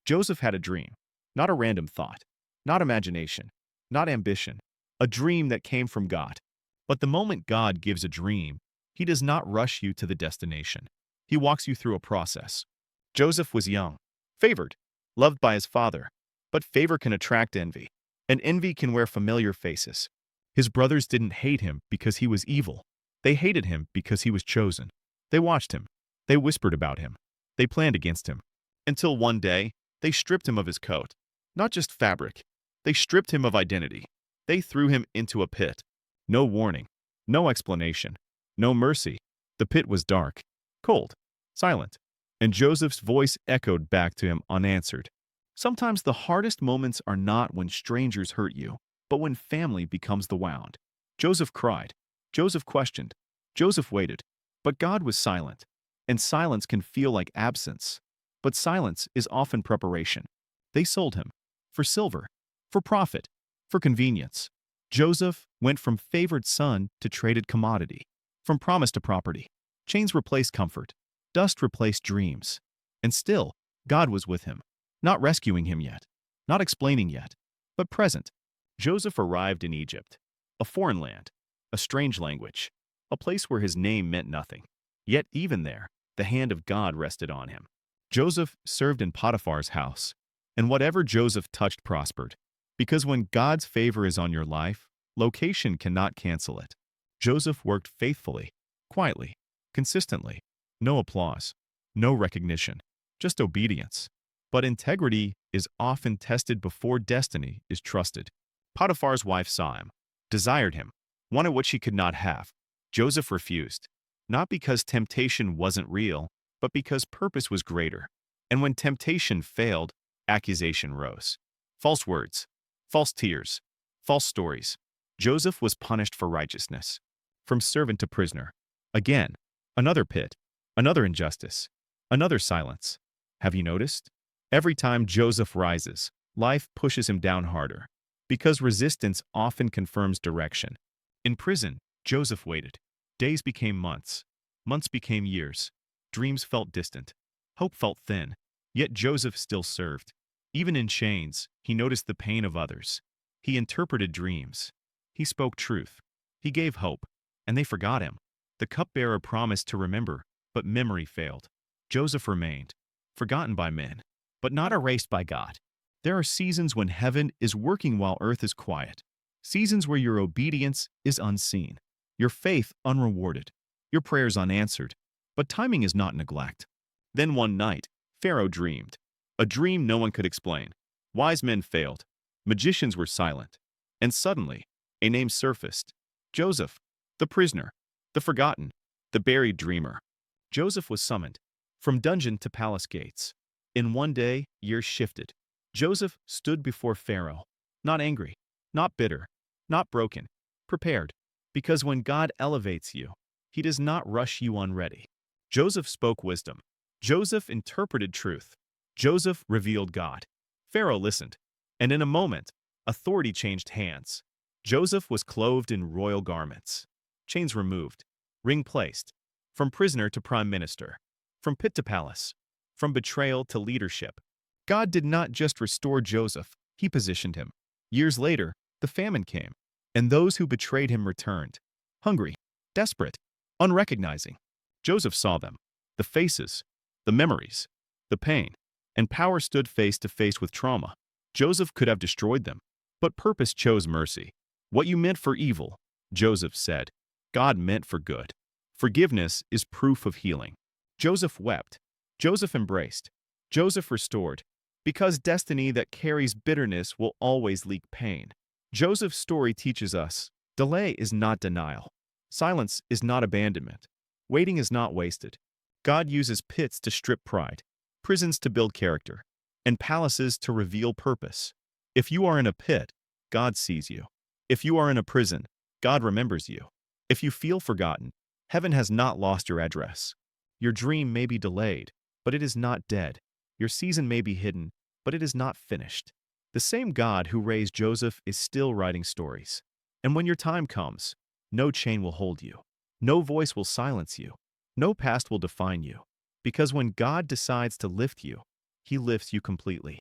Joseph had a dream, not a random thought, not imagination, not ambition, a dream that came from God. But the moment God gives a dream, he does not rush you to the destination. He walks you through a process. Joseph was young, favored, loved by his father, but favor can attract envy, and envy can wear familiar faces. His brothers didn't hate him because he was evil. They hated him because he was chosen. They watched him. They whispered about him. They planned against him. Until one day, they stripped him of his coat. Not just fabric. They stripped him of identity. They threw him into a pit. No warning. No explanation. No mercy. The pit was dark, cold, silent, and Joseph's voice echoed back to him unanswered. Sometimes the hardest moments are not when strangers hurt you, but when family becomes the wound. Joseph cried. Joseph questioned. Joseph waited. But God was silent. And silence can feel like absence. But silence is often preparation. They sold him. For silver. For profit. For convenience. Joseph went from favored son to traded commodity. From promise to property. Chains replaced comfort. Dust replaced dreams. And still, God was with him. Not rescuing him yet. Not explaining yet. But present. Joseph arrived in Egypt. A foreign land. A strange language. A place where his name meant nothing. Yet even there, the hand of God rested on him. Joseph served in Potiphar's house. And whatever Joseph touched prospered. Because when God's favor is on your life, location cannot cancel it. Joseph worked faithfully, quietly, consistently. No applause, no recognition, just obedience. But integrity is often tested before destiny is trusted. Potiphar's wife saw him, desired him, wanted what she could not have. Joseph refused, not because temptation wasn't real, but because purpose was greater. And when temptation failed, accusation rose. False words, false tears, false stories. Joseph was punished for righteousness. From servant to prisoner. Again, another pit, another injustice, another silence. Have you noticed? Every time Joseph rises, life pushes him down harder, because resistance often confirms direction. In prison, Joseph waited. Days became months. Months became years. Dreams felt distant. Hope felt thin. Yet Joseph still served. Even in chains, he noticed the pain of others. He interpreted dreams. He spoke truth. He gave hope. And they forgot him. The cupbearer promised to remember, but memory failed. Joseph remained, forgotten by men, but not erased by God. There are seasons when heaven is working while earth is quiet. Seasons where your obedience is unseen, your faith unrewarded, your prayers unanswered. But timing is not neglect. Then one night, Pharaoh dreamed. A dream no one could explain. Wise men failed. Magicians were silent. And suddenly, a name surfaced. Joseph, the prisoner, the forgotten, the buried dreamer. Joseph was summoned. From dungeon to palace gates. In one day, years shifted. Joseph stood before Pharaoh. Not angry, not bitter, not broken. Prepared. Because when God elevates you, he does not rush you unready. Joseph spoke wisdom. Joseph interpreted truth. Joseph revealed God. Pharaoh listened. And in a moment, authority changed hands. Joseph was clothed in royal garments. Chains removed. Ring placed. From prisoner to prime minister. From pit to palace. From betrayal to leadership. God did not just restore Joseph, he positioned him. Years later, the famine came, and those who betrayed him returned. Hungry, desperate, unrecognizing. Joseph saw them. The faces, the memories, the pain, and power stood face to face with trauma. Joseph could have destroyed them, but purpose chose mercy. What you meant for evil, Joseph said, God meant for good. Forgiveness is proof of healing. Joseph wept. Joseph embraced. Joseph restored. Because destiny that carries bitterness will always leak pain. Joseph's story teaches us, delay is not denial. Silence is not abandonment. Waiting is not wasted. God uses pits to strip pride, prisons to build character, and palaces to reveal purpose. If you are in a pit, God sees you. If you are in a prison, God remembers you. If you feel forgotten, heaven has not lost your address. Your dream may be delayed, but it is not dead. Your season may be hidden, but it is not finished. The same God who raised Joseph is still writing stories. And when your time comes, no chain will hold you. No voice will silence you. No past will define you. Because when God decides to lift you, He lifts you completely.